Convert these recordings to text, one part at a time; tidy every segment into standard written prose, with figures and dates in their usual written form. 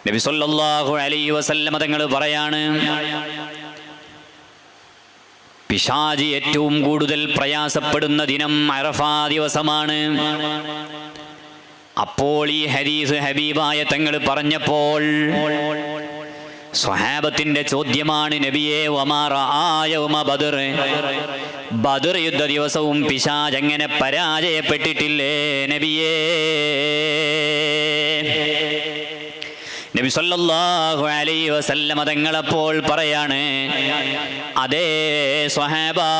നബി സല്ലല്ലാഹു അലൈഹി വസല്ലമ തങ്ങൾ പറയാണ്, പിശാച് ഏറ്റവും കൂടുതൽ പ്രയാസപ്പെടുന്ന ദിനം അറഫാ ദിവസമാണ്. അപ്പോൾ ഈ ഹദീസ് ഹബീബായ തങ്ങൾ പറഞ്ഞപ്പോൾ സ്വഹാബത്തിന്റെ ചോദ്യമാണ്, നബിയേ വമാ റആ യൗമ ബദർ, ബദർ യുദ്ധ ദിവസവും പിശാച് അങ്ങനെ പരാജയപ്പെട്ടിട്ടില്ലേ നബിയേ? നബി സല്ലല്ലാഹു അലൈഹി വസല്ലമ തങ്ങളപ്പോൾ പറയാണ്, അതേ സ്വഹാബാ,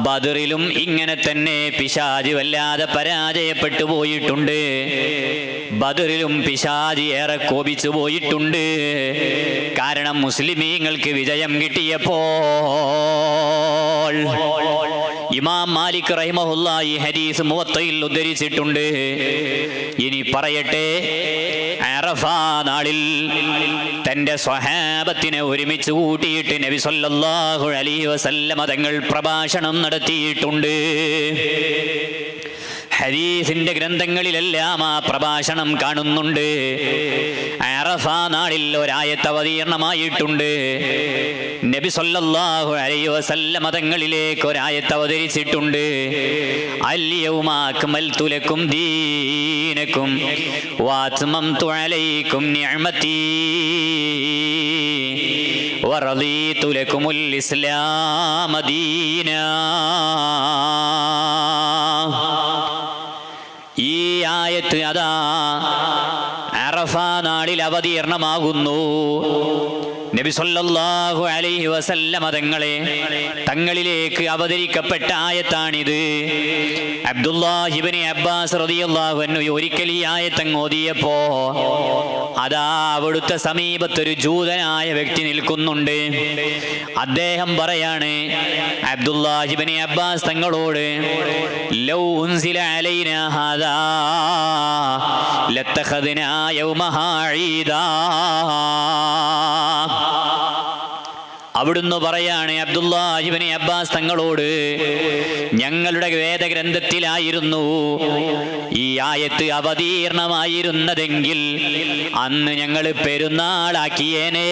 ബദറിലും ഇങ്ങനെ തന്നെ പിശാച് വല്ലാതെ പരാജയപ്പെട്ടു പോയിട്ടുണ്ട്. ബദറിലും പിശാച് ഏറെ കോപിച്ചു പോയിട്ടുണ്ട്. കാരണം മുസ്ലിമീങ്ങൾക്ക് വിജയം കിട്ടിയപ്പോൾ ഇമാം മാലിക് റഹിമഹുല്ലാഹി ഈ ഹദീസ് മുവത്തയിൽ ഉദ്ധരിച്ചിട്ടുണ്ട്. ഇനി പറയട്ടെ, അറഫാ നാളിൽ തന്റെ സ്വഹാബത്തിനെ ഒരുമിച്ച് കൂട്ടിയിട്ട് നബി സല്ലല്ലാഹു അലൈഹി വസല്ലമ തങ്ങൾ പ്രഭാഷണം നടത്തിയിട്ടുണ്ട്. ഹദീസിന്റെ ഗ്രന്ഥങ്ങളിലെല്ലാം ആ പ്രഭാഷണം കാണുന്നുണ്ട്. അറഫാ നാളിൽ ഒരായത്ത് അവതീർണമായിട്ടുണ്ട്. നബി സല്ലല്ലാഹു അലൈഹി വസല്ലമ തങ്ങളിലേക്ക് ഒരായത്ത് അവതരിച്ചിട്ടുണ്ട്. അൽയൗമ അക്മൽതു ലക്കും ദീനക്കും വഅത്മംതു അലൈക്കും നിഅമതി വറദീതു ലക്കുമുൽ ഇസ്ലാമ ദീനാ. ഈ ആയത്ത് അതാ അറഫാ നാളിൽ അവതീർണമാകുന്നു. നബി സല്ലല്ലാഹു അലൈഹി വസല്ലമ തങ്ങളിലേക്ക് അവതരിക്കപ്പെട്ട ആയത്താണിത്. അബ്ദുല്ലാഹി ഇബ്നു അബ്ബാസ് റളിയല്ലാഹു അൻഹു ഒരിക്കൽ ഈ ആയത്ത് ഓതിയപ്പോ അതാ അവിടുത്തെ സമീപത്തൊരു ജൂതനായ വ്യക്തി നിൽക്കുന്നുണ്ട്. അദ്ദേഹം പറയാണ് അബ്ദുല്ലാഹി ഇബ്നു അബ്ബാസ് തങ്ങളോട്, ലൗ ഉൻസില അലൈനാ ഹാദാ ലത്തഖദ്നാ യൗമഹാ ഈദാ. അവിടുന്ന് പറയാണ് അബ്ദുല്ലാഹി ഇബ്നു അബ്ബാസ് തങ്ങളോട്, ഞങ്ങളുടെ വേദഗ്രന്ഥത്തിലായിരുന്നു ഈ ആയത്ത് അവതീർണമായിരുന്നതെങ്കിൽ അന്ന് ഞങ്ങൾ പെരുന്നാളാക്കിയേനേ,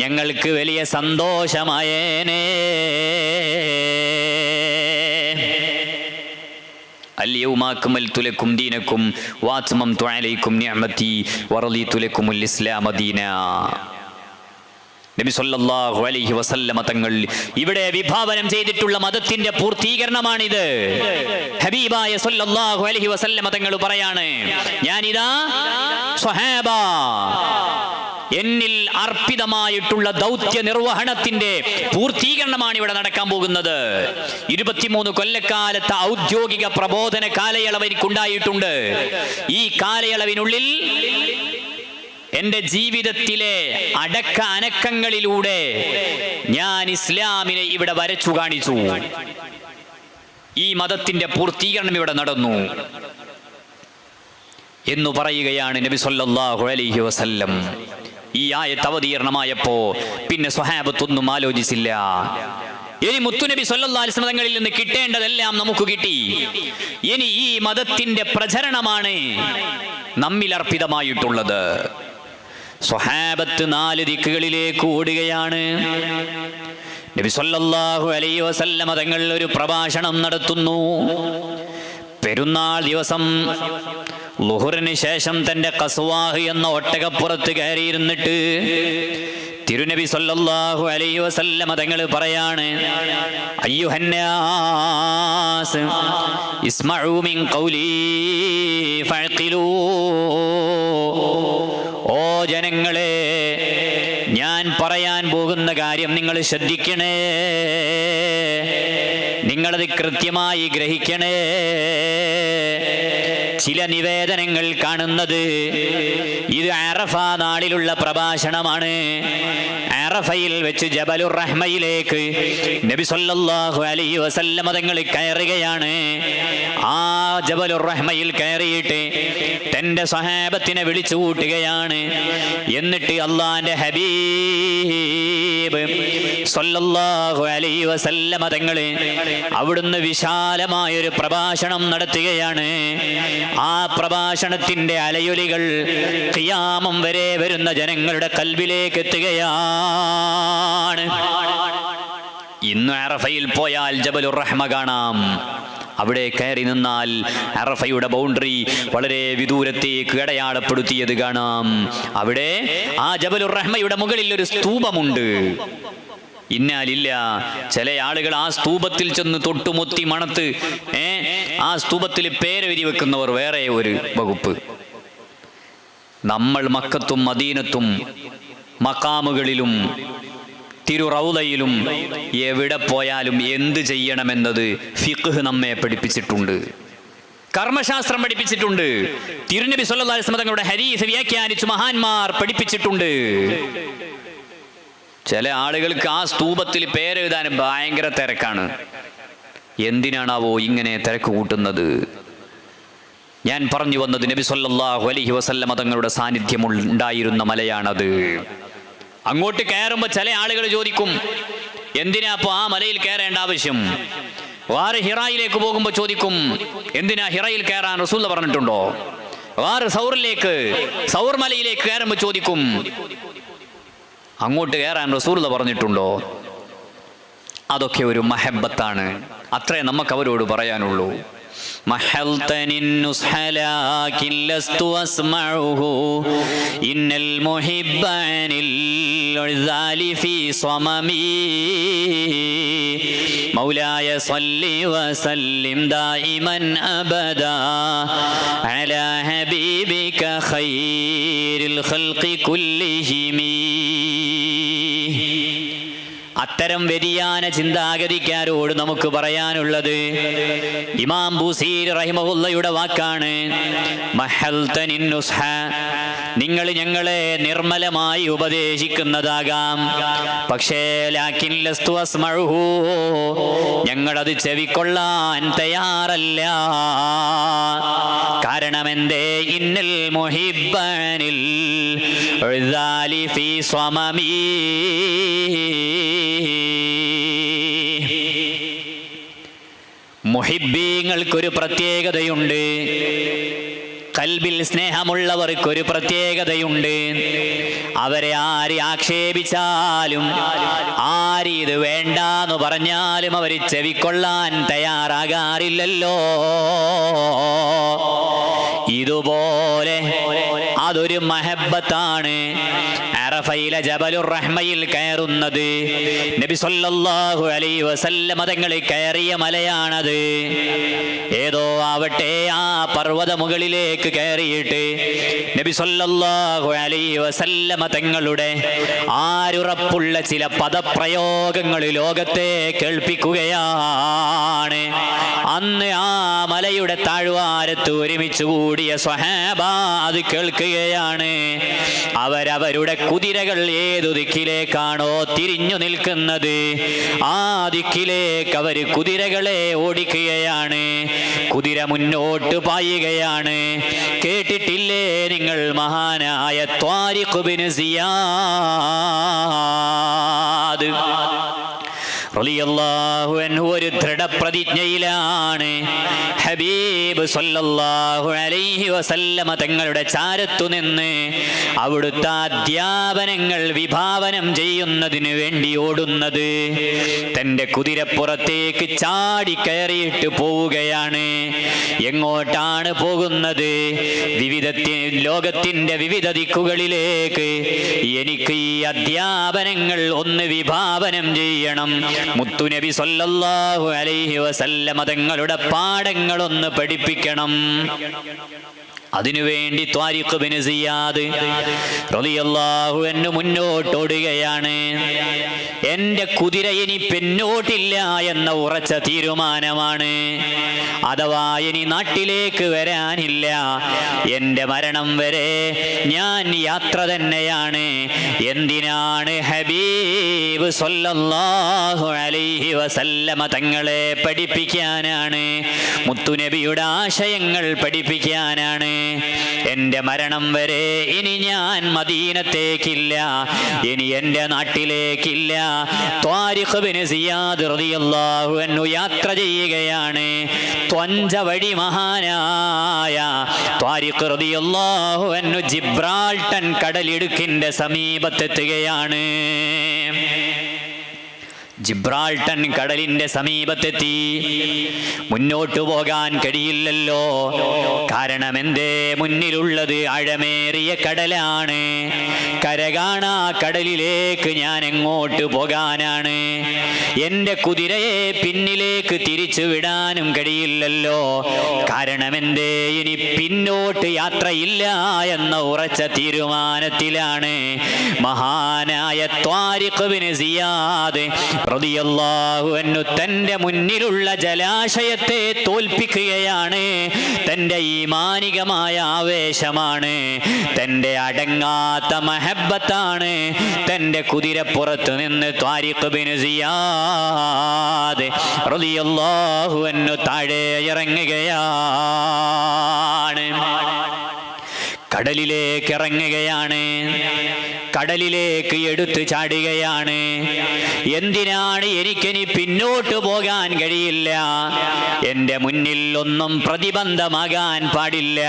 ഞങ്ങൾക്ക് വലിയ സന്തോഷമായേനേ. അൽയൗമ അക്മൽതു ലക്കും ദീനക്കും വഅത്മംതു അലൈക്കും നിഅമതി വറദീതു ലക്കുമുൽ ഇസ്ലാമ ദീനാ. നബി സല്ലല്ലാഹു അലൈഹി വസല്ലമ തങ്ങൾ ഇവിടെ വിഭാവനം ചെയ്തിട്ടുള്ള മതത്തിന്റെ പൂർത്തീകരണമാണിത്. ഹബീബായ സല്ലല്ലാഹു അലൈഹി വസല്ലമ തങ്ങൾ പറയാണ്, ഞാനിതാ സ്വഹാബ, എന്നിൽ അർപ്പിതമായിട്ടുള്ള ദൗത്യ നിർവഹണത്തിന്റെ പൂർത്തീകരണമാണ് ഇവിടെ നടക്കാൻ പോകുന്നത്. 23 കൊല്ലക്കാലത്തെ ഔദ്യോഗിക പ്രബോധന കാലയളവ് എനിക്കുണ്ടായിട്ടുണ്ട്. ഈ കാലയളവിനുള്ളിൽ എന്റെ ജീവിതത്തിലെ അടക്ക അനക്കങ്ങളിലൂടെ ഞാൻ ഇസ്ലാമിനെ ഇവിടെ വരച്ചു കാണിച്ചു. ഈ മതത്തിന്റെ പൂർത്തീകരണം ഇവിടെ നടന്നു എന്ന് പറയുകയാണ് നബി സല്ലല്ലാഹു അലൈഹി വസല്ലം. ഈ ആയത്ത് അവതീർണമായപ്പോ പിന്നെ സ്വഹാബത്തൊന്നും ആലോചിച്ചില്ല. ഇനി മുത്തുനബി സല്ലല്ലാഹു അലൈഹി വസല്ലം തങ്ങളിൽ നിന്ന് കിട്ടേണ്ടതെല്ലാം നമുക്ക് കിട്ടി. ഇനി ഈ മതത്തിന്റെ പ്രചരണമാണ് നമ്മിൽ അർപ്പിതമായിട്ടുള്ളത്. സ്വഹാബത്ത് 4 ദിക്കുകളിലേക്ക് ഓടുകയാണ്. നബി സല്ലല്ലാഹു അലൈഹി വസല്ലം തങ്ങൾ ഒരു പ്രഭാഷണം നടത്തുന്നു. പെരുന്നാൾ ദിവസം ളുഹറിന് ശേഷം തന്റെ ഖസ്വാഹ് എന്ന ഒട്ടകപ്പുറത്ത് കയറിയിരുന്നിട്ട് തിരുനബി സല്ലല്ലാഹു അലൈഹി വസല്ലം തങ്ങൾ പറയാണ്, അയ്യുഹന്നാസ് ഇസ്മഉ മിൻ ഖൗലി ഫഅഖിലൂ. ഓ ജനങ്ങളെ, ഞാൻ പറയാൻ പോകുന്ന കാര്യം നിങ്ങൾ ശ്രദ്ധിക്കണേ, നിങ്ങളത് കൃത്യമായി ഗ്രഹിക്കണേ. ചില നിവേദനങ്ങൾ കാണുന്നത് ഇത് അറഫാ നാളിലുള്ള പ്രഭാഷണമാണ്. അറഫയിൽ വെച്ച് ജബലുർ റഹ്മയിലേക്ക് നബി സല്ലല്ലാഹു അലൈഹി വസല്ലം തങ്ങൾ കയറുകയാണ്. ആ ജബലുർ റഹ്മയിൽ കയറിയിട്ട് തന്റെ സ്വഹാബത്തിനെ വിളിച്ചു കൂട്ടുകയാണ്. എന്നിട്ട് അള്ളാന്റെ ഹബീബ് സ്വല്ലല്ലാഹു അലൈഹി വസല്ലമ തങ്ങളെ അവിടുന്ന് വിശാലമായൊരു പ്രഭാഷണം നടത്തുകയാണ്. ആ പ്രഭാഷണത്തിന്റെ അലയൊലികൾ ഖിയാമം വരെ വരുന്ന ജനങ്ങളുടെ കൽബിലേക്ക് എത്തുകയാണ്. ഇന്ന് അറഫയിൽ പോയാൽ ജബലുർ റഹ്മ കാണാം. അവിടെ കയറി നിന്നാൽ അറഫയുടെ ബൗണ്ടറി വളരെ വിദൂരത്തേക്ക് അടയാളപ്പെടുത്തിയത് കാണാം. അവിടെ ആ ജബലുർ റഹ്മയുടെ മുകളിൽ ഒരു സ്തൂപമുണ്ട്. ഇന്നാലില്ല, ചില ആളുകൾ ആ സ്തൂപത്തിൽ ചെന്ന് തൊട്ടുമുത്തി മണത്ത് ആ സ്തൂപത്തിൽ പേരെഴുതി വെക്കുന്നവർ വേറെ ഒരു വകുപ്പ്. നമ്മൾ മക്കത്തും മദീനത്തും മക്കാമുകളിലും തിരുറൗളയിലും എവിടെ പോയാലും എന്ത് ചെയ്യണമെന്നത് ഫിഖ് നമ്മെ പഠിപ്പിച്ചിട്ടുണ്ട്, കർമ്മശാസ്ത്രം പഠിപ്പിച്ചിട്ടുണ്ട്. തിരുനബി സല്ലല്ലാഹു അലൈഹി വസല്ലം തങ്ങളുടെ ഹദീസ് വ്യാഖ്യാനിച്ചു മഹാന്മാർ പഠിപ്പിച്ചിട്ടുണ്ട്. ചില ആളുകൾക്ക് ആ സ്തൂപത്തിൽ പേരെഴുതാൻ ഭയങ്കര തിരക്കാണ്. എന്തിനാണാവോ ഇങ്ങനെ തിരക്ക് കൂട്ടുന്നത്? ഞാൻ പറഞ്ഞു വന്നത് നബി സല്ലല്ലാഹു അലൈഹി വസല്ലം തങ്ങളുടെ സാന്നിധ്യം ഉണ്ടായിരുന്ന മലയാണത്. അങ്ങോട്ട് കയറുമ്പോൾ ചില ആളുകൾ ചോദിക്കും, എന്തിനാ അപ്പോൾ ആ മലയിൽ കയറേണ്ട ആവശ്യം? വാറ് ഹിറായിലേക്ക് പോകുമ്പോൾ ചോദിക്കും, എന്തിനാ ഹിറയിൽ കയറാൻ റസൂൽ പറഞ്ഞിട്ടുണ്ടോ? വാറ് സൗർ മലയിലേക്ക് കയറുമ്പോൾ ചോദിക്കും, അങ്ങോട്ട് കയറാൻ റസൂൽ പറഞ്ഞിട്ടുണ്ടോ? അതൊക്കെ ഒരു മഹബത്താണ്. അത്രേ നമുക്ക് അവരോട് പറയാനുള്ളൂ. محلتني النصح لكن لست أسمعه إن المحب عن العذال في صممي مولاي صل وسلم دائما أبدا على حبيبك خير الخلق كلهم. അത്തരം വ്യതിയാന ചിന്താഗതിക്കാരോട് നമുക്ക് പറയാനുള്ളത് ഇമാം ബൂസീരി റഹിമഹുല്ലയുടെ വാക്കാണ്. മഹൽതനിൻ നുസ്ഹ, നിങ്ങൾ ഞങ്ങളെ നിർമ്മലമായി ഉപദേശിക്കുന്നതാകാം, പക്ഷേ ലാകിൻ ലസ്തു അസ്മഉഹു, ഞങ്ങളത് ചെവിക്കൊള്ളാൻ തയ്യാറല്ല. കാരണമെന്തേ? ഇന്നൽ മുഹിബ്ബനിൽ ഉദാലി ഫീ സ്വമമീ, മുഹിബ്ബീങ്ങൾക്കൊരു പ്രത്യേകതയുണ്ട്, കൽബിൽ സ്നേഹമുള്ളവർക്കൊരു പ്രത്യേകതയുണ്ട്. അവരെ ആര് ആക്ഷേപിച്ചാലും ആര് ഇത് വേണ്ടാന്ന് പറഞ്ഞാലും അവർ ചെവിക്കൊള്ളാൻ തയ്യാറാകാറില്ലല്ലോ. ഇതുപോലെ അതൊരു മഹബത്താണ്. അറഫയിലെ ജബലുർ റഹ്മയിൽ കയറുന്നത് നബി സല്ലല്ലാഹു അലൈഹി വസല്ലം തങ്ങൾ കയറിയ മലയാണത്. ഏതോ ആവട്ടെ, ആ പർവ്വത മുകളിലേക്ക് കയറിയിട്ട് നബി സല്ലല്ലാഹു അലൈഹി വസല്ലം തങ്ങളുടെ ആരുറപ്പുള്ള ചില പദപ്രയോഗങ്ങൾ ലോകത്തെ കേൾപ്പിക്കുകയാണ്. അന്ന് ആ മലയുടെ താഴ്വാരത്ത് ഒരുമിച്ച് കൂടിയ സ്വഹാബ അത് കേൾക്കുകയാണ്. അവരവരുടെ കുതിരകൾ ഏതു ദിക്കിലേക്കാണോ തിരിഞ്ഞു നിൽക്കുന്നത് ആ ദിക്കിലേക്ക് അവർ കുതിരകളെ ഓടിക്കുകയാണ്. കുതിര മുന്നോട്ട് പായുകയാണ്. കേട്ടിട്ടില്ലേ നിങ്ങൾ മഹാനായ ത്വാരിഖ് ഇബ്നു സിയാദ് റളിയല്ലാഹു അൻഹു ഒരു ദൃഢപ്രതിജ്ഞയിലാണ്. ഹബീബ് സല്ലല്ലാഹു അലൈഹി വസല്ലമ തങ്ങളുടെ ചാരത്തു നിന്ന് അവിടുത്തെ അധ്യാപനങ്ങൾ വിഭാവനം ചെയ്യുന്നതിന് വേണ്ടി ഓടുന്നത്. തൻ്റെ കുതിരപ്പുറത്തേക്ക് ചാടി കയറിയിട്ട് പോവുകയാണ്. എങ്ങോട്ടാണ് പോകുന്നത്? ലോകത്തിൻ്റെ വിവിധ ദിക്കുകളിലേക്ക് എനിക്ക് ഈ അധ്യാപനങ്ങൾ ഒന്ന് വിഭാവനം ചെയ്യണം. മുത്തുനബി സല്ലല്ലാഹു അലൈഹി വസല്ലമ തങ്ങളുടെ പാഠങ്ങളൊന്ന് പഠിപ്പിക്കണം. അതിനുവേണ്ടി ത്വാരിഖ് ഇബ്നു സിയാദ് റളിയല്ലാഹു അൻഹു മുന്നോട്ടോടുകയാണ്. എൻ്റെ കുതിര ഇനി പിന്നോട്ടില്ല എന്ന ഉറച്ച തീരുമാനമാണ്. അഥവാ ഇനി നാട്ടിലേക്ക് വരാനില്ല. എൻ്റെ മരണം വരെ ഞാൻ യാത്ര തന്നെയാണ്. എന്തിനാണ്? ഹബീബ് സല്ലല്ലാഹു അലൈഹി വസല്ലമ തങ്ങളെ പഠിപ്പിക്കാനാണ്. മുത്തുനബിയുടെ ആശയങ്ങൾ പഠിപ്പിക്കാനാണ്. എൻ്റെ മരണം വരെ ഇനി ഞാൻ മദീനത്തേക്കില്ല, ഇനി എൻ്റെ നാട്ടിലേക്കില്ല. ത്വാരിഖ് ബിൻ സിയാദ് റളിയല്ലാഹു അൻഹു യാത്ര ചെയ്യുകയാണ്. ത്വഞ്ച വഴി മഹാനായ ത്വാരിഖ് റളിയല്ലാഹു അൻഹു ജിബ്രാൾട്ടൻ കടലിടുക്കിൻ്റെ സമീപത്തെത്തുകയാണ്. ജിബ്രാൾട്ടൻ കടലിന്റെ സമീപത്തെത്തി. മുന്നോട്ടു പോകാൻ കഴിയില്ലല്ലോ. കാരണം എന്തേ? മുന്നിലുള്ളത് ആഴമേറിയ കടലാണ്. കരകാണാ കടലിലേക്ക് ഞാൻ എങ്ങോട്ട് പോകാനാണ്? എൻ്റെ കുതിരയെ പിന്നിലേക്ക് തിരിച്ചു വിടാനും കഴിയില്ലല്ലോ. കാരണം എന്തേ? ഇനി പിന്നോട്ട് യാത്രയില്ല എന്ന ഉറച്ച തീരുമാനത്തിലാണ് മഹാനായ ത്വാരിഖ് ബിൻ സിയാദ് റളിയല്ലാഹു അൻഹു തന്റെ മുന്നിലുള്ള ജലാശയത്തെ തോൽപ്പിക്കുകയാണ്. തന്റെ ഈമാനികമായ ആവേശമാണ്, തന്റെ അടങ്ങാത്ത മഹബ്ബത്താണ്. തന്റെ കുതിരപ്പുറത്ത് നിന്ന് ത്വാരിഖ് ബിൻ സിയാദ് റളിയല്ലാഹു അൻഹു താഴെ ഇറങ്ങുകയാണ്. കടലിലേക്ക് ഇറങ്ങുകയാണ്. കടലിലേക്ക് എടുത്തു ചാടുകയാണ്. എന്തിനാണ്? എനിക്കിനി പിന്നോട്ട് പോകാൻ കഴിയില്ല. എൻ്റെ മുന്നിൽ ഒന്നും പ്രതിബന്ധമാകാൻ പാടില്ല.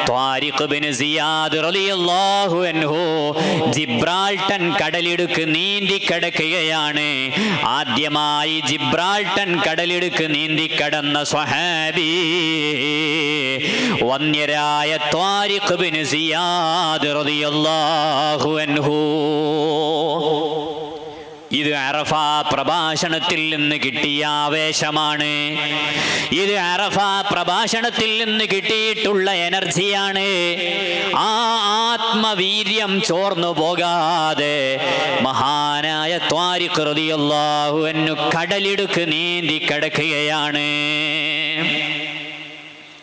ത്വാരിഖ് ബിൻ സിയാദ് റളിയല്ലാഹു അൻഹു ജിബ്രാൾട്ടൻ കടലിടുക്ക് നീന്തി കടക്കുകയാണ്. ആദ്യമായി ജിബ്രാൾട്ടൻ കടലിടുക്ക് നീന്തി കടന്ന സ്വഹാബി വന്യരായ ത്വാരിഖ് ബിൻ സിയാദ് റളിയല്ലാഹു അൻഹു. ഇത് അറഫ പ്രഭാഷണത്തിൽ നിന്ന് കിട്ടിയ ആവേശമാണ്. ഇത് അറഫ പ്രഭാഷണത്തിൽ നിന്ന് കിട്ടിയിട്ടുള്ള എനർജിയാണ്. ആ ആത്മവീര്യം ചോർന്നു പോകാതെ മഹാനായ ത്വാരിഖ് റളിയല്ലാഹു അൻഹു കടലിടുക്ക് നീന്തി കടക്കുകയാണ്.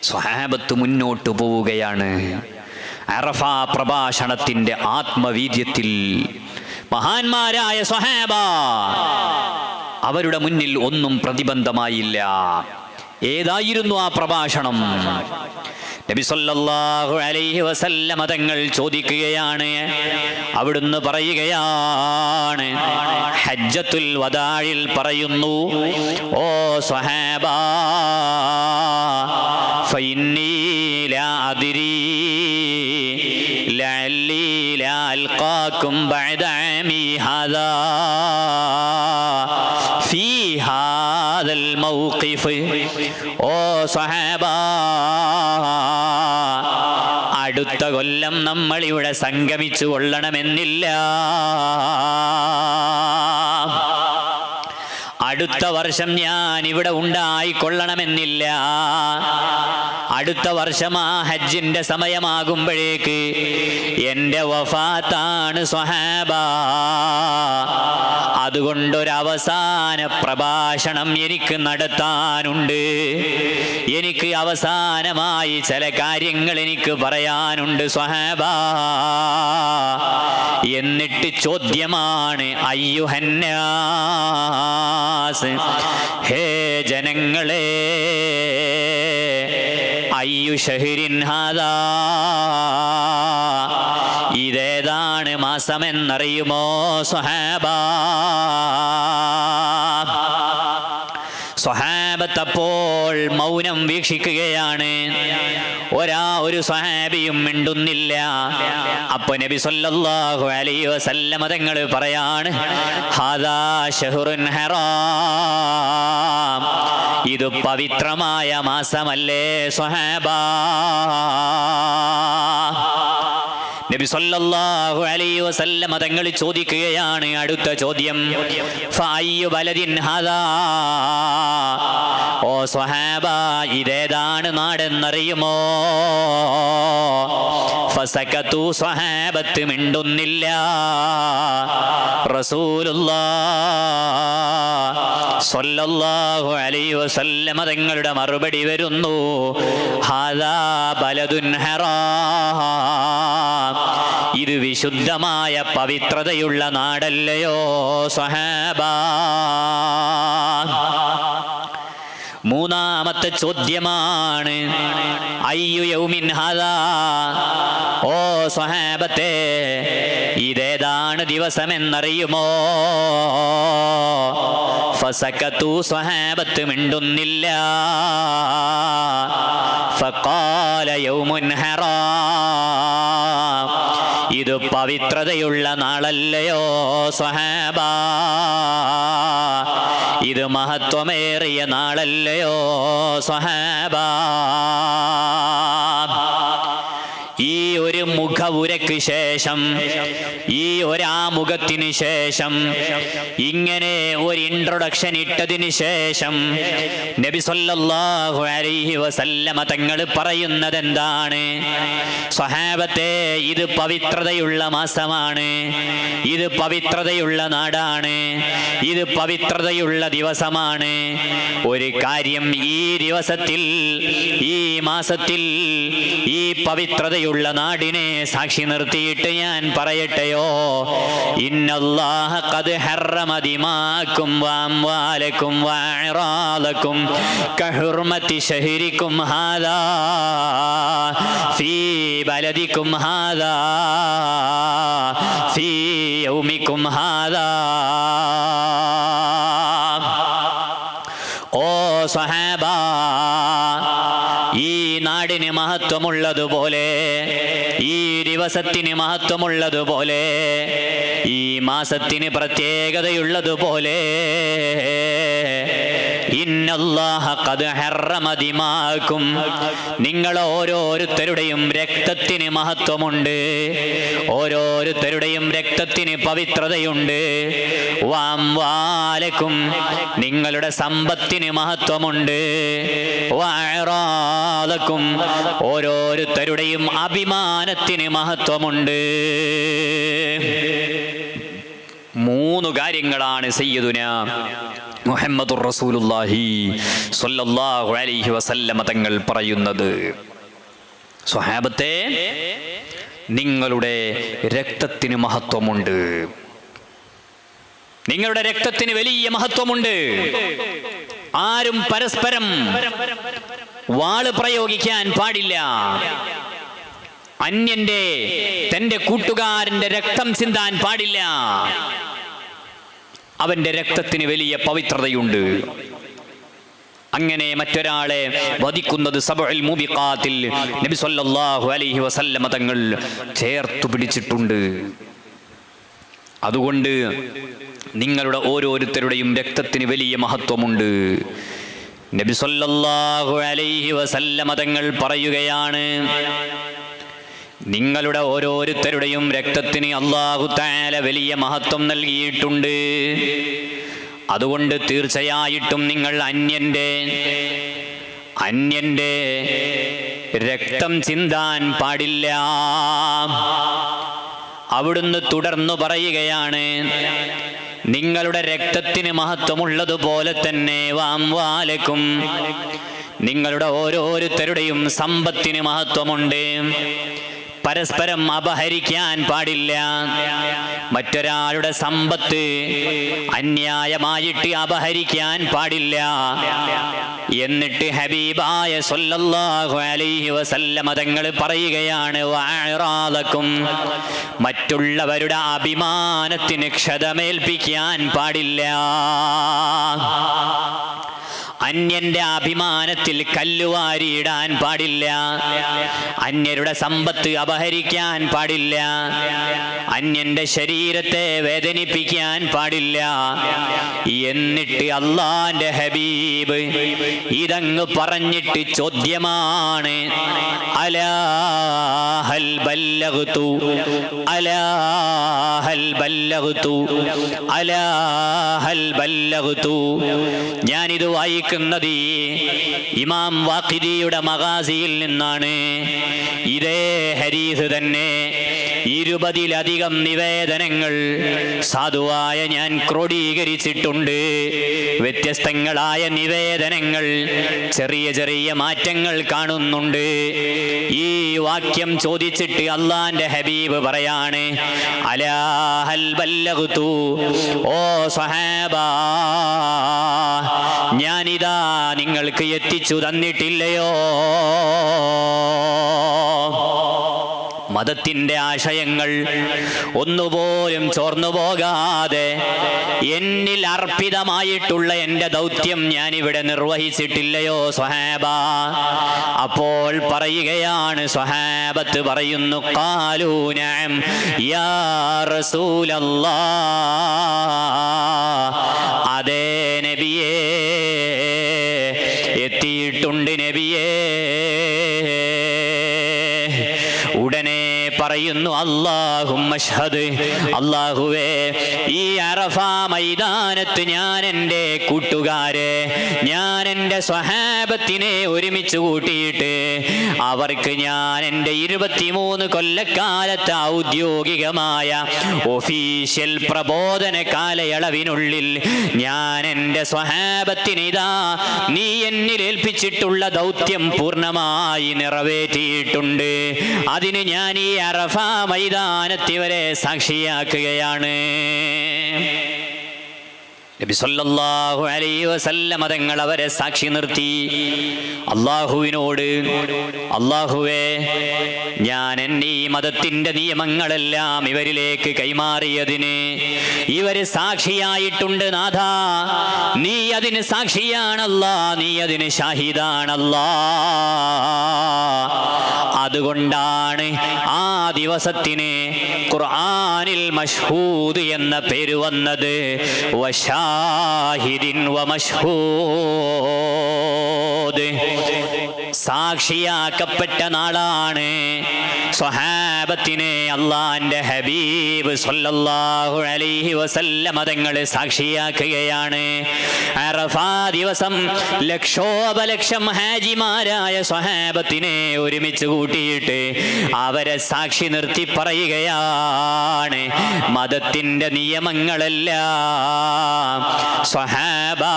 സ്വഹാബത്ത് മുന്നോട്ട് പോവുകയാണ്. അറഫ പ്രഭാഷണത്തിന്റെ ആത്മവീര്യത്തിൽ മഹാന്മാരായ സ്വഹാബ അവരുടെ മുന്നിൽ ഒന്നും പ്രതിബന്ധമായില്ല. ഏതായിരുന്നു ആ പ്രഭാഷണം? നബി സല്ലല്ലാഹു അലൈഹി വസല്ലമ തങ്ങൾ ചോദിക്കുകയാണ്. അവിടുന്ന് പറയുകയാണ്, ഹജ്ജത്തുൽ വദാഇൽ പറയുന്നു, ഓ സ്വഹാബ, ഫഇന്നീ ലാ അദ്രീ ലഅല്ലി ലാ അൽഖാകും ബഅദ ആമി ഹാദാ ഫീ ഹാദൽ മൗഖിഫ്. ഓ സ്വഹാബ, അടുത്ത കൊല്ലം നമ്മൾ ഇവിടെ സംഗമിച്ചു കൊള്ളണമെന്നില്ല. അടുത്ത വർഷം ഞാൻ ഇവിടെ ഉണ്ടായിക്കൊള്ളണമെന്നില്ല. അടുത്ത വർഷം ആ ഹജ്ജിന്റെ സമയമാകുമ്പോഴേക്ക് എൻ്റെ വഫാത്താണ് സ്വഹാബ. അതുകൊണ്ടൊരവസാന പ്രഭാഷണം എനിക്ക് നടത്താനുണ്ട്. എനിക്ക് അവസാനമായി ചില കാര്യങ്ങൾ എനിക്ക് പറയാനുണ്ട് സ്വഹാബ. എന്നിട്ട് ചോദ്യമാണ്, അയ്യുഹന്നാസ്, ഹേ ജനങ്ങളെ, അയ്യു ഷഹ്രിൻ ഹാദാ, ഇതേതാണ് മാസമെന്നറിയുമോ സ്വഹാബ? സ്വഹാബത്ത് അപ്പോൾ മൗനം വീക്ഷിക്കുകയാണ്. ഒരു സ്വഹാബിയും മിണ്ടുന്നില്ല. അപ്പൊ നബി സല്ലല്ലാഹു അലൈഹി വസല്ലമ തങ്ങൾ പറയാണ്, ഹാദാ ശഹ്റുൻ ഹറാം, ഇത് പവിത്രമായ മാസമല്ലേ സ്വഹാബ? നബി സല്ലല്ലാഹു അലൈഹി വസല്ലമ തങ്ങൾ ചോദിക്കുകയാണ് അടുത്ത ചോദ്യം, ഫഅയ്യു ബലദിൻ ഹാദാ, ഓ സ്വഹാബ, ഇതേതാണ് നാടെന്നറിയുമോ? ഫസകതു, സ്വഹാബത്ത് മിണ്ടുന്നില്ല. റസൂലുള്ളാഹ് സ്വല്ലല്ലാഹു അലൈഹി വസല്ലമ തങ്ങളുടെ മറുപടി വരുന്നു, ഹാദാ ബലദുൻ ഹറാം, ഇത് വിശുദ്ധമായ പവിത്രതയുള്ള നാടല്ലയോ സ്വഹാബ? മൂന്നാമത്തെ ചോദ്യമാണ് അയ്യു യൗമിൻ ഹാദാ, ഓ സ്വഹാബത്തെ ഇതേതാണ് ദിവസമെന്നറിയുമോ? ഫസകതു, സ്വഹാബത്ത് മിണ്ടുന്നില്ല. ഫഖാല യൗമുൻ ഹറാം, ഇത് പവിത്രതയുള്ള നാളല്ലയോ സ്വഹാബ, ഇത് മഹത്വമേറിയ നാളല്ലയോ സ്വഹാബ. ഈ ഒരു മുഖവുരയ്ക്ക് ശേഷം, ഈ ഒരാമുഖത്തിന് ശേഷം, ഇങ്ങനെ ഒരു ഇൻട്രൊഡക്ഷൻ ഇട്ടതിന് ശേഷം നബി സല്ലല്ലാഹു അലൈഹി വസല്ലമ തങ്ങൾ പറയുന്നത് എന്താണ്? സ്വഹാബത്തെ, ഇത് പവിത്രതയുള്ള മാസമാണ്, ഇത് പവിത്രതയുള്ള നാടാണ്, ഇത് പവിത്രതയുള്ള ദിവസമാണ്. ഒരു കാര്യം ഈ ദിവസത്തിൽ, ഈ മാസത്തിൽ, ഈ പവിത്രതയുള്ള നാടിനെ സാക്ഷി നിർത്തിയിട്ട് ഞാൻ പറയട്ടെയോ? ഇന്നല്ലാഹ ഖദ് ഹറമ ദിമാക്കും വഅംവാലക്കും വഅറാദക്കും കഹുർമതി ശഹരിക്കും ഹാദാ ഫീ ബലദിക്കും ഹാദാ ഫീ യൗമിക്കും ഹാദാ. ഓ സ്വഹാബ, ഈ നാടിന് മഹത്വമുള്ളതുപോലെ, ഈ ദിവസത്തിന് മഹത്വമുള്ളതുപോലെ, ഈ മാസത്തിന് പ്രത്യേകതയുള്ളതുപോലെ ഇന്നല്ലാഹ ഖദ് ഹറമ ദിമാക്കും, നിങ്ങൾ ഓരോരുത്തരുടെയും രക്തത്തിന് മഹത്വമുണ്ട്, ഓരോരുത്തരുടെയും രക്തത്തിന് പവിത്രതയുണ്ട്. വഅംവാലക്കും, നിങ്ങളുടെ സമ്പത്തിന് മഹത്വമുണ്ട്. വഅറാദക്കും, ഓരോരുത്തരുടെയും അഭിമാനത്തിന് മഹത്വമുണ്ട്. മൂന്ന് കാര്യങ്ങളാണ് സയ്യിദുനാ മുഹമ്മദുർ റസൂലുള്ളാഹി സ്വല്ലല്ലാഹു അലൈഹി വസല്ലമ തങ്ങൾ പറയുന്നത്. സ്വഹാബത്തെ, നിങ്ങളുടെ രക്തത്തിന് മഹത്വമുണ്ട്, നിങ്ങളുടെ രക്തത്തിന് വലിയ മഹത്വമുണ്ട്. ആരും പരസ്പരം വാള് പ്രയോഗിക്കാൻ പാടില്ല. അന്യന്റെ, തന്റെ കൂട്ടുകാരന്റെ രക്തം ചിന്താൻ പാടില്ല. അവന്റെ രക്തത്തിന് വലിയ പവിത്രതയുണ്ട്. അങ്ങനെ മറ്റൊരാളെ വധിക്കുന്നത് സബഉൽ മുബിഖാത്തിൽ നബി സല്ലല്ലാഹു അലൈഹി വസല്ലമ തങ്ങൾ ചേർത്തു പിടിച്ചിട്ടുണ്ട്. അതുകൊണ്ട് നിങ്ങളുടെ ഓരോരുത്തരുടെയും രക്തത്തിന് വലിയ മഹത്വമുണ്ട്. നബി സല്ലല്ലാഹു അലൈഹി വസല്ലമ തങ്ങൾ പറയുകയാണ്, നിങ്ങളുടെ ഓരോരുത്തരുടെയും രക്തത്തിന് അല്ലാഹു തആല വലിയ മഹത്വം നൽകിയിട്ടുണ്ട്. അതുകൊണ്ട് തീർച്ചയായിട്ടും നിങ്ങൾ അന്യന്റെ രക്തം ചിന്താൻ പാടില്ല. അവിടുന്ന് തുടർന്നു പറയുകയാണ്, നിങ്ങളുടെ രക്തത്തിന് മഹത്വമുള്ളതുപോലെ തന്നെ വഅംവാലക്കും, നിങ്ങളുടെ ഓരോരുത്തരുടെയും സമ്പത്തിന് മഹത്വമുണ്ട്. പരസ്പരം അപഹരിക്കാൻ പാടില്ല. മറ്റൊരാളുടെ സമ്പത്ത് അന്യായമായിട്ട് അപഹരിക്കാൻ പാടില്ല. എന്നിട്ട് ഹബീബായ സല്ലല്ലാഹു അലൈഹി വസല്ലമ തങ്ങൾ പറയുകയാണ്, വഅറാദക്കും, മറ്റുള്ളവരുടെ അഭിമാനത്തിന് ക്ഷതമേൽപ്പിക്കാൻ പാടില്ല. അന്യന്റെ അഭിമാനത്തിൽ കല്ലുവാരിയിടാൻ പാടില്ല. അന്യരുടെ സമ്പത്ത് അപഹരിക്കാൻ പാടില്ല. അന്യന്റെ ശരീരത്തെ വേദനിപ്പിക്കാൻ പാടില്ല. എന്നിട്ട് അല്ലാഹുവിന്റെ ഹബീബ് ഇതങ്ങ് പറഞ്ഞിട്ട് ചോദ്യമാണ്, അലാ ഹൽ ബല്ലഗ്തു, അലാ ഹൽ ബല്ലഗ്തു, അലാ ഹൽ ബല്ലഗ്തു. ഞാനിത് വായിക്കുന്നത് ഇമാം വാഖിദിയുടെ മഗാസിയിൽ നിന്നാണ്. ഇതേ ഹദീസ് തന്നെ 20-ലധികം നിവേദനങ്ങൾ സാധുവായ ഞാൻ ക്രോഡീകരിച്ചിട്ടുണ്ട്. വ്യത്യസ്തങ്ങളായ നിവേദനങ്ങൾ, ചെറിയ ചെറിയ മാറ്റങ്ങൾ കാണുന്നുണ്ട്. ഈ വാക്യം ചോദിച്ചിട്ട് അള്ളാന്റെ ഹബീബ് പറയാണ്, അലാ ഹൽ ബല്ലഗ്തു, ഓ സ്വഹാബാ, ഞാനിതാ നിങ്ങൾക്ക് എത്തിച്ചു തന്നിട്ടില്ലയോ? മതത്തിന്റെ ആശയങ്ങൾ ഒന്നുപോലും ചോർന്നു പോകാതെ എന്നിൽ അർപ്പിതമായിട്ടുള്ള എൻ്റെ ദൗത്യം ഞാനിവിടെ നിർവഹിച്ചിട്ടില്ലയോ സ്വഹാബ? അപ്പോൾ പറയുകയാണ്, സ്വഹാബത്ത് പറയുന്നു, ഖാലൂ നഅം യാ റസൂലല്ലാഹ്, അതേ നബിയേ, എത്തിയിട്ടുണ്ട് നബിയേ. ഉടനെ പറയുന്നു, അല്ലാഹുമ്മ അശ്ഹദ്, അല്ലാഹുവേ, ഈ അറഫ മൈതാനത്ത് ഞാൻ എൻ്റെ കൂട്ടുകാരെ, ഞാൻ എൻ്റെ സ്വഹാബത്തിനെ ഒരുമിച്ച് കൂട്ടിയിട്ട് അവർക്ക് ഞാൻ എൻ്റെ 23 കൊല്ലക്കാലത്തെ ഔദ്യോഗികമായ ഒഫീഷ്യൽ പ്രബോധന കാലയളവിനുള്ളിൽ ഞാൻ എൻ്റെ സ്വഹാബത്തിന് ഇതാ നീ എന്നിൽ ഏൽപ്പിച്ചിട്ടുള്ള ദൗത്യം പൂർണ്ണമായി നിറവേറ്റിയിട്ടുണ്ട്. അതിന് ഞാൻ ഈ അറഫ മൈതാനത്തിവരെ സാക്ഷിയാക്കുകയാണ്. നബി സല്ലല്ലാഹു അലൈഹി വസല്ലം തങ്ങൾ അവരെ സാക്ഷി നിർത്തി. അല്ലാഹുവിനോട്, അല്ലാഹുവേ, ഞാൻ എൻ്റെ ഈ മതത്തിന്റെ നിയമങ്ങളെല്ലാം ഇവരിലേക്ക് കൈമാറിയതിന് ഇവര് സാക്ഷിയായിട്ടുണ്ട് നാഥാ. നീ അതിന് സാക്ഷിയാണല്ലാ, നീ അതിന് ഷാഹിദാണല്ലാ. അതുകൊണ്ടാണ് ആ ദിവസത്തിന് ഖുർആനിൽ മഷ്ഹൂദ് എന്ന പേര് വന്നത്. വശാഹിദിൻ വമഷ്ഹൂദ്, സാക്ഷിയാക്കപ്പെട്ട നാളാണ്. സ്വഹാബത്തിനെ അള്ളാന്റെ ഹബീബ് സല്ലല്ലാഹു അലൈഹി വസല്ലം തങ്ങൾ സാക്ഷിയാക്കുകയാണ്. അറഫാ ദിവസം ലക്ഷോപലക്ഷം ഹാജിമാരായ സ്വഹാബത്തിനെ ഒരുമിച്ച് കൂട്ടിയിട്ട് അവരെ സാക്ഷി നിർത്തി പറയുകയാണ്, മതത്തിന്റെ നിയമങ്ങളെല്ലാം സ്വഹാബാ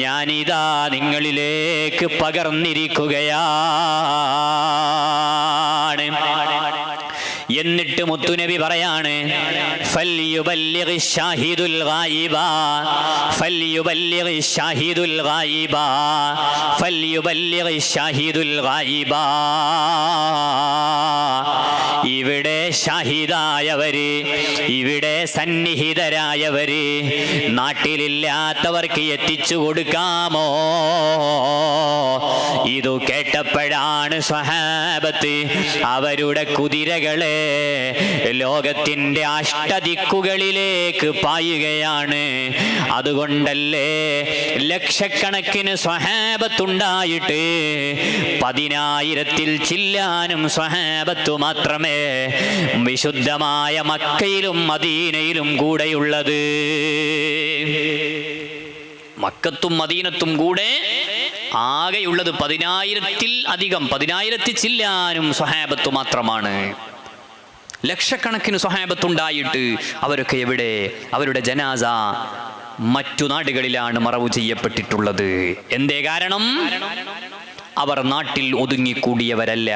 ഞാനിതാ നിങ്ങളിലേക്ക് പകർന്നിരിക്കുകയാണ്. എന്നിട്ട് മുത്തുനബി പറയാണ്, ഫൽയുബല്ലിഗി ഷാഹിദുൽ ഗായിബ, ഫൽയുബല്ലിഗി ഷാഹിദുൽ ഗായിബ, ഫൽയുബല്ലിഗി ഷാഹിദുൽ ഗായിബ. ഇവിടെ ഷാഹിദായവര്, ഇവിടെ സന്നിഹിതരായവര്, നാട്ടിലില്ലാത്തവർക്ക് എത്തിച്ചു കൊടുക്കാമോ? ഇതു കേട്ടപ്പോഴാണ് സ്വഹാബത്ത് അവരുടെ കുതിരകളെ ലോകത്തിന്റെ അഷ്ടദിക്കുകളിലേക്ക് പായുകയാണ്. അതുകൊണ്ടല്ലേ ലക്ഷക്കണക്കിന് സ്വഹാബത്തുണ്ടായിട്ട് 10,000-ൽ ചില്ലാനും സ്വഹാബത്തു മാത്രമേ വിശുദ്ധമായ മക്കയിലും മദീനയിലും കൂടെയുള്ളത്. മക്കത്തും മദീനത്തും കൂടെ ആകെയുള്ളത് 10,000-ൽ അധികം, 10,000-ൽ ചില്ലാനും സ്വഹാബത്തു മാത്രമാണ്. ലക്ഷക്കണക്കിന് സ്വഹാബത്തുണ്ടായിട്ട് അവരൊക്കെ എവിടെ? അവരുടെ ജനാസ മറ്റു നാടുകളിലാണ് മറവു ചെയ്യപ്പെട്ടിട്ടുള്ളത്. എന്തേ കാരണം? അവർ നാട്ടിൽ ഒതുങ്ങിക്കൂടിയവരല്ല.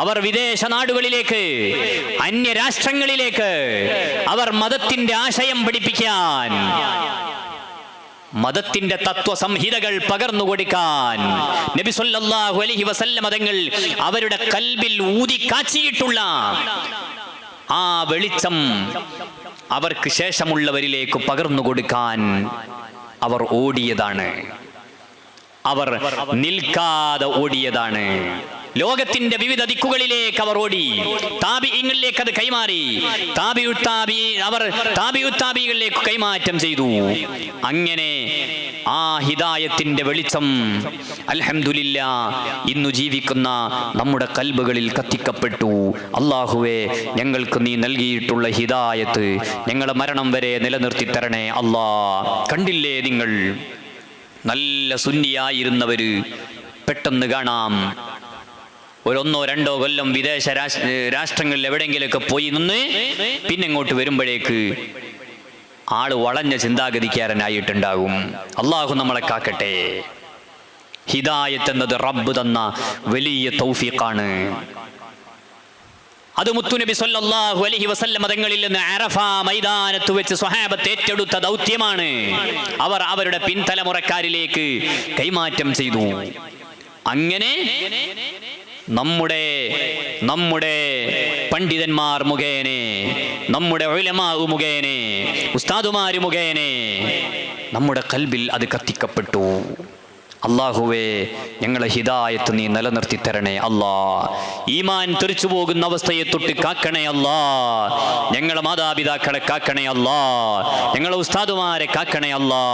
അവർ വിദേശ നാടുകളിലേക്ക്, അന്യരാഷ്ട്രങ്ങളിലേക്ക് അവർ മതത്തിന്റെ ആശയം പഠിപ്പിക്കാൻ, മതത്തിന്റെ തത്വസംഹിതകൾ പകർന്നു കൊടുക്കാൻ നബി സല്ലല്ലാഹു അലൈഹി വസല്ലം തങ്ങൾ അവരുടെ കൽബിൽ ഊതി കാച്ചിയിട്ടുള്ള ആ വെളിച്ചം അവർക്ക് ശേഷമുള്ളവരിലേക്ക് പകർന്നു കൊടുക്കാൻ അവർ ഓടിയതാണ്. അവർ നിൽക്കാതെ ഓടിയതാണ്. ലോകത്തിന്റെ വിവിധ ദിക്കുകളിലേക്ക് അവർ ഓടി. താബിഈങ്ങളിലേക്ക് അത് കൈമാറി. അവർ താബിഉത്താബികളിലേക്ക് കൈമാറ്റം ചെയ്തു. അങ്ങനെ ആ ഹിദായത്തിന്റെ വെളിച്ചം അൽഹംദുലില്ലാഹ് ഇന്നു ജീവിക്കുന്ന നമ്മുടെ കൽബുകളിൽ കത്തിക്കപ്പെട്ടു. അല്ലാഹുവേ, ഞങ്ങൾക്ക് നീ നൽകിയിട്ടുള്ള ഹിദായത്ത് ഞങ്ങളെ മരണം വരെ നിലനിർത്തി തരണേ അല്ലാ. കണ്ടില്ലേ നിങ്ങൾ, നല്ല സുന്നിയായിരുന്നവര് പെട്ടെന്ന് കാണാം ഒന്നോ രണ്ടോ കൊല്ലം വിദേശ രാഷ്ട്രങ്ങളിൽ എവിടെയെങ്കിലുമൊക്കെ പോയി നിന്ന് പിന്നെ ഇങ്ങോട്ട് വരുമ്പോഴേക്ക് ആള് വളഞ്ഞ ചിന്താഗതിക്കാരനായിട്ടുണ്ടാകും. അള്ളാഹു നമ്മളെ കാക്കട്ടെ. ഹിദായത്ത് എന്നത് റബ്ബ് തന്ന വലിയ തൗഫീഖാണ്. അത് മുത്തുനബി സല്ലല്ലാഹു അലൈഹി വസല്ലം തങ്ങളിൽ നിന്ന് അറഫ മൈതാനത്ത് വെച്ച് സ്വഹാബത്ത് ഏറ്റെടുത്ത ദൗത്യമാണ്. അവർ അവരുടെ പിൻതലമുറക്കാരിലേക്ക് കൈമാറ്റം ചെയ്തു. അങ്ങനെ നമ്മുടെ പണ്ഡിതന്മാർ മുഖേനെ, നമ്മുടെ ഉലമാ മുഖേനെ, ഉസ്താദുമാര് മുഖേനെ നമ്മുടെ ഖൽബിൽ അത് കത്തിക്കപ്പെട്ടു. അല്ലാഹുവേ, ഞങ്ങളെ ഹിദായത്ത് നീ നിലനിർത്തി തരണേ അല്ലാ. ഈമാൻ തെറിച്ചു പോകുന്ന അവസ്ഥയെ തൊട്ട് കാക്കണേ അല്ലാ. ഞങ്ങളെ മാതാപിതാക്കളെ കാക്കണേ അല്ലാ. ഞങ്ങളെ ഉസ്താദുമാരെ കാക്കണേ അല്ലാ.